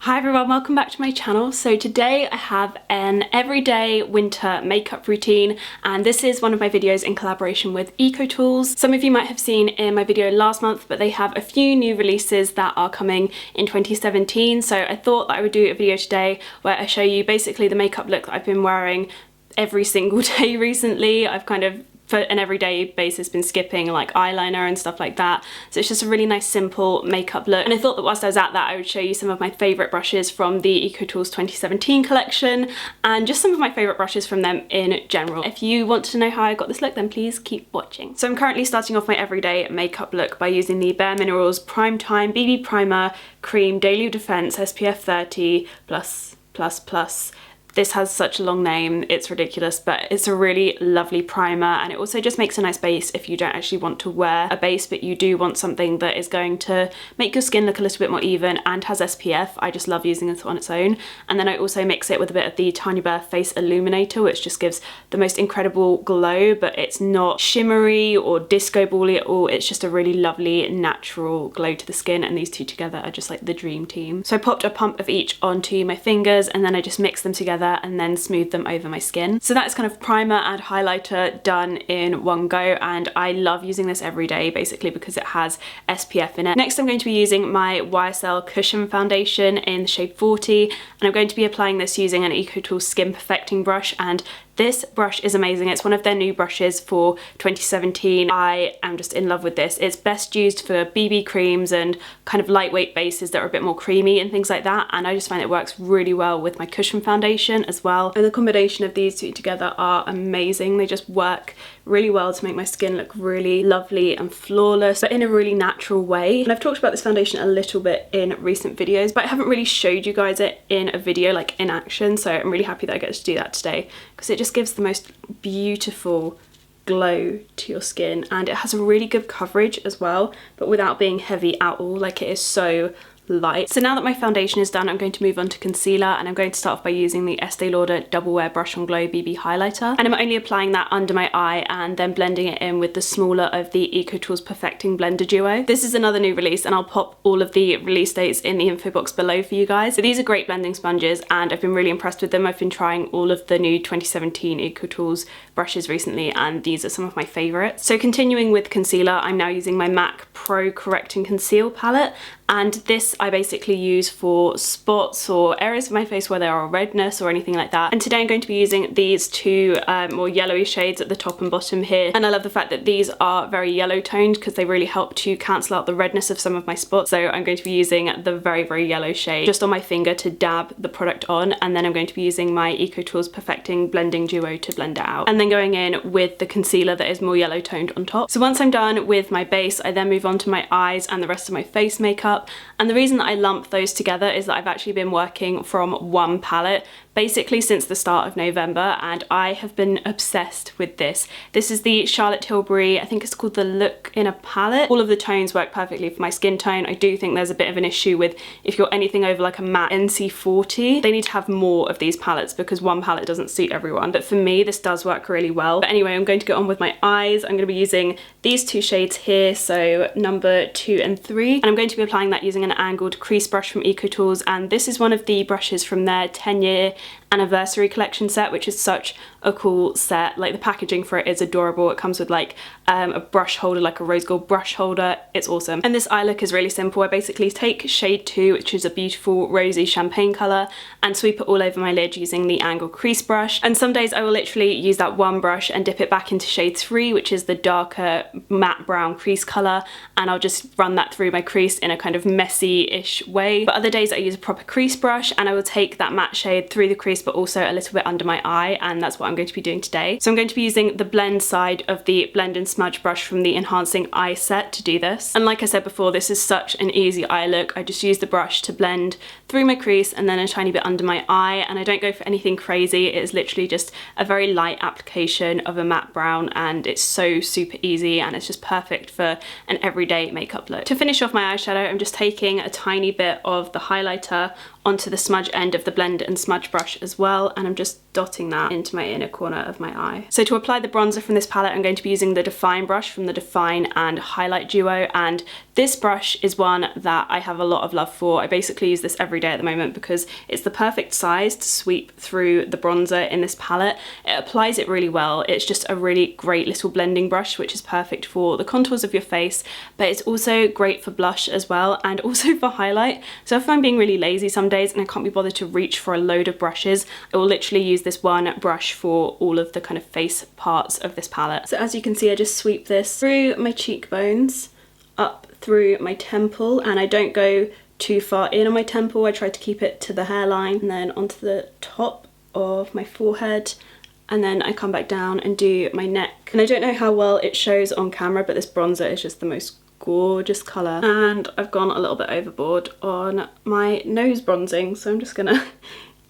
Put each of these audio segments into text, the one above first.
Hi everyone, welcome back to my channel. So today I have an everyday winter makeup routine, and this is one of my videos in collaboration with EcoTools. Some of you might have seen in my video last month, but they have a few new releases that are coming in 2017. So I thought that I would do a video today where I show you basically the makeup look that I've been wearing every single day recently. I've kind of for an everyday basis been skipping like eyeliner and stuff like that, so it's just a really nice simple makeup look. And I thought that whilst I was at that I would show you some of my favourite brushes from the EcoTools 2017 collection and just some of my favourite brushes from them in general. If you want to know how I got this look, then please keep watching. So I'm currently starting off my everyday makeup look by using the bareMinerals Prime Time BB Primer Cream Daily Defense SPF 30+++. This has such a long name, it's ridiculous, but it's a really lovely primer, and it also just makes a nice base if you don't actually want to wear a base but you do want something that is going to make your skin look a little bit more even and has SPF. I just love using it on its own. And then I also mix it with a bit of the Tanya Burr Face Illuminator, which just gives the most incredible glow, but it's not shimmery or disco bally at all. It's just a really lovely natural glow to the skin, and these two together are just like the dream team. So I popped a pump of each onto my fingers and then I just mixed them together and then smooth them over my skin. So that's kind of primer and highlighter done in one go, and I love using this every day basically because it has SPF in it. Next I'm going to be using my YSL Cushion Foundation in the shade 40, and I'm going to be applying this using an EcoTools Skin Perfecting brush, and this brush is amazing. It's one of their new brushes for 2017. I am just in love with this. It's best used for BB creams and kind of lightweight bases that are a bit more creamy and things like that, and I just find it works really well with my cushion foundation as well. And the combination of these two together are amazing. They just work really well to make my skin look really lovely and flawless, but in a really natural way. And I've talked about this foundation a little bit in recent videos, but I haven't really showed you guys it in a video, like in action, so I'm really happy that I get to do that today because it just gives the most beautiful glow to your skin, and it has a really good coverage as well, but without being heavy at all. Like, it is so light. So now that my foundation is done, I'm going to move on to concealer, and I'm going to start off by using the Estee Lauder Double Wear Brush on Glow BB highlighter, and I'm only applying that under my eye and then blending it in with the smaller of the EcoTools Perfecting Blender Duo. This is another new release, and I'll pop all of the release dates in the info box below for you guys. So these are great blending sponges and I've been really impressed with them. I've been trying all of the new 2017 EcoTools brushes recently, and these are some of my favourites. So continuing with concealer, I'm now using my MAC Pro Correct and Conceal palette, and this I basically use for spots or areas of my face where there are redness or anything like that. And today I'm going to be using these two more yellowy shades at the top and bottom here, and I love the fact that these are very yellow toned because they really help to cancel out the redness of some of my spots. So I'm going to be using the very yellow shade just on my finger to dab the product on, and then I'm going to be using my EcoTools Perfecting Blending Duo to blend it out, and then going in with the concealer that is more yellow toned on top. So once I'm done with my base, I then move on to my eyes and the rest of my face makeup. And the reason that I lump those together is that I've actually been working from one palette basically since the start of November, and I have been obsessed with this. This is the Charlotte Tilbury, I think it's called the Look in a palette. All of the tones work perfectly for my skin tone. I do think there's a bit of an issue with if you're anything over like a matte NC40, they need to have more of these palettes because one palette doesn't suit everyone. But for me, this does work really well. But anyway, I'm going to get on with my eyes. I'm going to be using these two shades here, so number 2 and 3, and I'm going to be applying that using an angled crease brush from EcoTools, and this is one of the brushes from their 10-year anniversary collection set, which is such a cool set. Like, the packaging for it is adorable. It comes with like a brush holder, like a rose gold brush holder. It's awesome. And this eye look is really simple. I basically take shade 2, which is a beautiful rosy champagne colour, and sweep it all over my lid using the angled crease brush. And some days I will literally use that one brush and dip it back into shade 3, which is the darker matte brown crease colour, and I'll just run that through my crease in a kind of messy-ish way. But other days I use a proper crease brush and I will take that matte shade through the crease but also a little bit under my eye, and that's what I'm going to be doing today. So I'm going to be using the blend side of the Blend and Smudge brush from the Enhancing Eye set to do this. And like I said before, this is such an easy eye look. I just use the brush to blend through my crease and then a tiny bit under my eye, and I don't go for anything crazy. It is literally just a very light application of a matte brown, and it's so super easy and it's just perfect for an everyday makeup look. To finish off my eyeshadow, I'm just taking a tiny bit of the highlighter onto the smudge end of the Blend and Smudge brush as well, and I'm just dotting that into my inner corner of my eye. So to apply the bronzer from this palette, I'm going to be using the Define brush from the Define and Highlight duo, and this brush is one that I have a lot of love for. I basically use this every day at the moment because it's the perfect size to sweep through the bronzer in this palette. It applies it really well. It's just a really great little blending brush, which is perfect for the contours of your face, but it's also great for blush as well, and also for highlight. So if I'm being really lazy some days and I can't be bothered to reach for a load of brushes, I will literally use this one brush for all of the kind of face parts of this palette. So as you can see, I just sweep this through my cheekbones, up through my temple, and I don't go too far in on my temple. I try to keep it to the hairline, and then onto the top of my forehead, and then I come back down and do my neck. And I don't know how well it shows on camera, but this bronzer is just the most gorgeous colour, and I've gone a little bit overboard on my nose bronzing, so I'm just gonna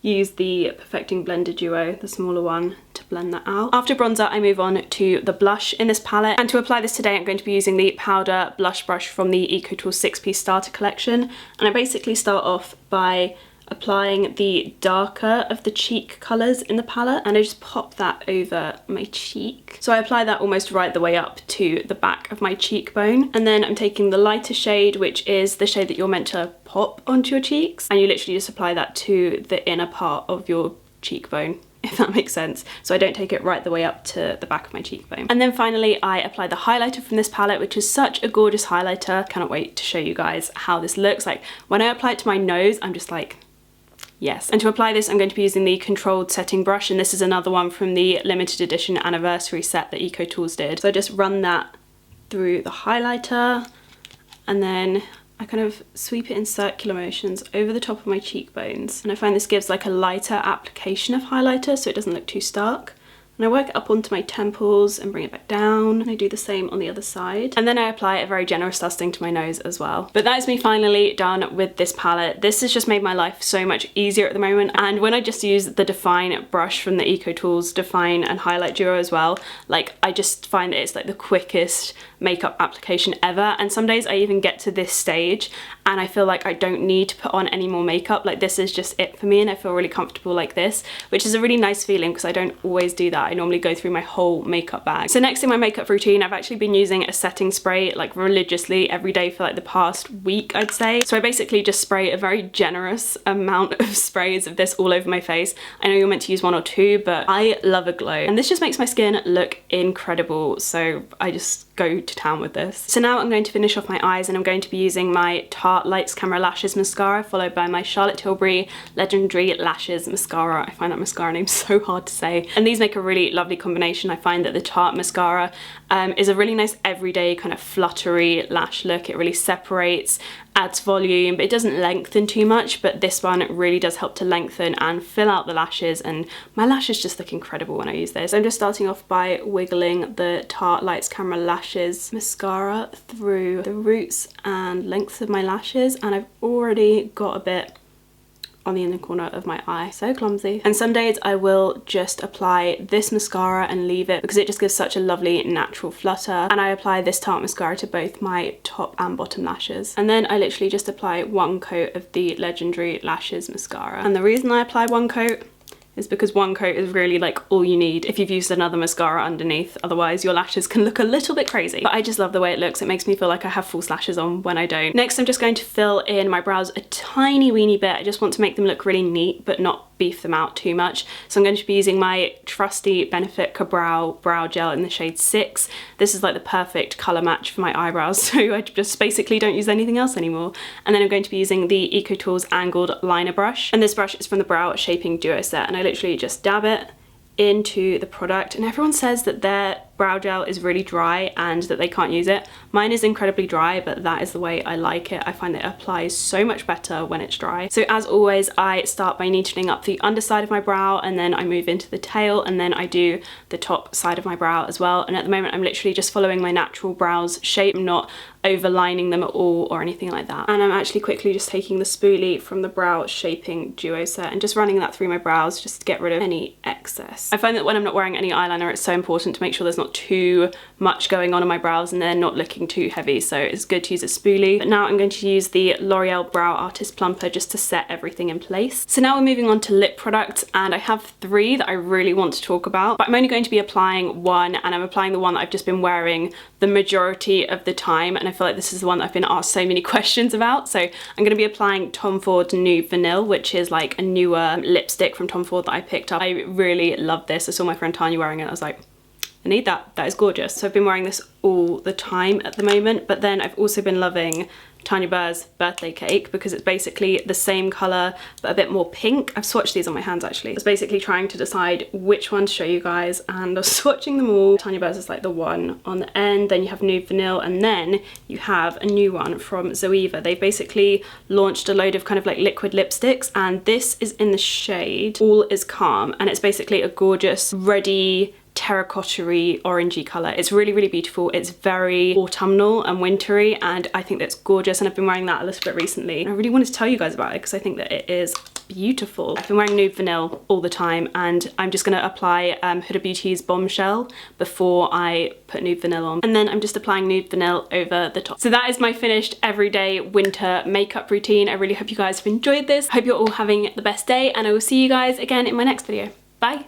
use the Perfecting Blender Duo, the smaller one, to blend that out. After bronzer, I move on to the blush in this palette, and to apply this today, I'm going to be using the powder blush brush from the EcoTools 6-piece starter collection, and I basically start off by applying the darker of the cheek colours in the palette, and I just pop that over my cheek. So I apply that almost right the way up to the back of my cheekbone, and then I'm taking the lighter shade, which is the shade that you're meant to pop onto your cheeks, and you literally just apply that to the inner part of your cheekbone, if that makes sense. So I don't take it right the way up to the back of my cheekbone. And then finally, I apply the highlighter from this palette, which is such a gorgeous highlighter. Cannot wait to show you guys how this looks. Like, when I apply it to my nose, I'm just like, yes. And to apply this, I'm going to be using the Controlled Setting brush, and this is another one from the limited edition anniversary set that EcoTools did. So I just run that through the highlighter, and then I kind of sweep it in circular motions over the top of my cheekbones. And I find this gives like a lighter application of highlighter, so it doesn't look too stark. And I work it up onto my temples and bring it back down, and I do the same on the other side. And then I apply a very generous dusting to my nose as well. But that is me finally done with this palette. This has just made my life so much easier at the moment, and when I just use the Define brush from the EcoTools Define and Highlight duo as well, like, I just find that it's like the quickest makeup application ever. And some days I even get to this stage and I feel like I don't need to put on any more makeup. Like, this is just it for me, and I feel really comfortable like this, which is a really nice feeling because I don't always do that. I normally go through my whole makeup bag. So next in my makeup routine, I've actually been using a setting spray like religiously every day for like the past week, I'd say. So I basically just spray a very generous amount of sprays of this all over my face. I know you're meant to use 1 or 2, but I love a glow, and this just makes my skin look incredible, so I just go to town with this. So now I'm going to finish off my eyes, and I'm going to be using my Tarte Lights Camera Lashes mascara, followed by my Charlotte Tilbury Legendary Lashes mascara. I find that mascara name so hard to say, and these make a really lovely combination. I find that the Tarte mascara is a really nice everyday kind of fluttery lash look. It really separates, adds volume, but it doesn't lengthen too much, but this one really does help to lengthen and fill out the lashes, and my lashes just look incredible when I use this. I'm just starting off by wiggling the Tarte Lights Camera Lashes mascara through the roots and lengths of my lashes, and I've already got a bit on the inner corner of my eye. So clumsy. And some days I will just apply this mascara and leave it because it just gives such a lovely natural flutter. And I apply this Tarte mascara to both my top and bottom lashes. And then I literally just apply 1 coat of the Legendary Lashes mascara. And the reason I apply 1 coat is because 1 coat is really like all you need if you've used another mascara underneath. Otherwise your lashes can look a little bit crazy. But I just love the way it looks. It makes me feel like I have false lashes on when I don't. Next, I'm just going to fill in my brows a tiny weeny bit. I just want to make them look really neat but not beef them out too much. So I'm going to be using my trusty Benefit Ka-Brow brow gel in the shade 6. This is like the perfect colour match for my eyebrows, so I just basically don't use anything else anymore. And then I'm going to be using the EcoTools Angled Liner Brush, and this brush is from the Brow Shaping Duo set, and I literally just dab it into the product. And everyone says that their brow gel is really dry and that they can't use it. Mine is incredibly dry, but that is the way I like it. I find that it applies so much better when it's dry. So as always, I start by neatening up the underside of my brow, and then I move into the tail, and then I do the top side of my brow as well. And at the moment I'm literally just following my natural brows shape. I'm not overlining them at all or anything like that. And I'm actually quickly just taking the spoolie from the Brow Shaping Duo set and just running that through my brows just to get rid of any excess. I find that when I'm not wearing any eyeliner, it's so important to make sure there's not not too much going on in my brows and they're not looking too heavy, so it's good to use a spoolie. But now I'm going to use the L'Oreal Brow Artist Plumper just to set everything in place. So now we're moving on to lip products, and I have 3 that I really want to talk about, but I'm only going to be applying one, and I'm applying the one that I've just been wearing the majority of the time, and I feel like this is the one that I've been asked so many questions about. So I'm going to be applying Tom Ford's Nude Vanille, which is like a newer lipstick from Tom Ford that I picked up. I really love this. I saw my friend Tanya wearing it, I was like, I need that. That is gorgeous. So I've been wearing this all the time at the moment, but then I've also been loving Tanya Burr's Birthday Cake because it's basically the same colour but a bit more pink. I've swatched these on my hands actually. I was basically trying to decide which one to show you guys, and I was swatching them all. Tanya Burr's is like the one on the end, then you have Nude Vanille, and then you have a new one from Zoeva. They've basically launched a load of kind of like liquid lipsticks, and this is in the shade All Is Calm, and it's basically a gorgeous reddy terracotta-y orangey colour. It's really, really beautiful. It's very autumnal and wintry, and I think that's gorgeous, and I've been wearing that a little bit recently. And I really wanted to tell you guys about it because I think that it is beautiful. I've been wearing Nude Vanille all the time, and I'm just going to apply Huda Beauty's Bombshell before I put Nude Vanille on, and then I'm just applying Nude Vanille over the top. So that is my finished everyday winter makeup routine. I really hope you guys have enjoyed this. I hope you're all having the best day, and I will see you guys again in my next video. Bye!